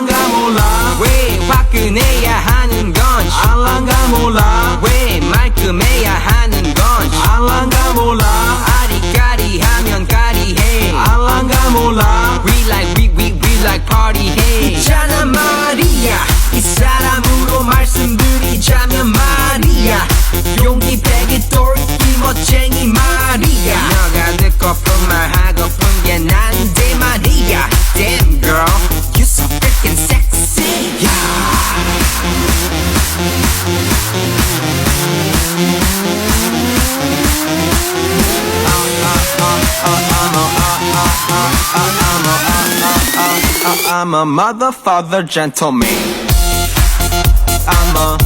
알란가 몰라 왜 화끈해야 하는 건지 알란가 몰라 왜 말끔해야 하는 건지 알란가 몰라 아리까리하면 까리해 알란가 몰라 We like party 해 있잖아 말이야 이 사람으로 말씀드리자면 말이야 용기 배기 똘끼 멋쟁이 말이야 너가 듣고픈 말 하고픈 게 난데 말이야 Damn girl you so freaking sexy I'm a mother, father, gentleman I'm a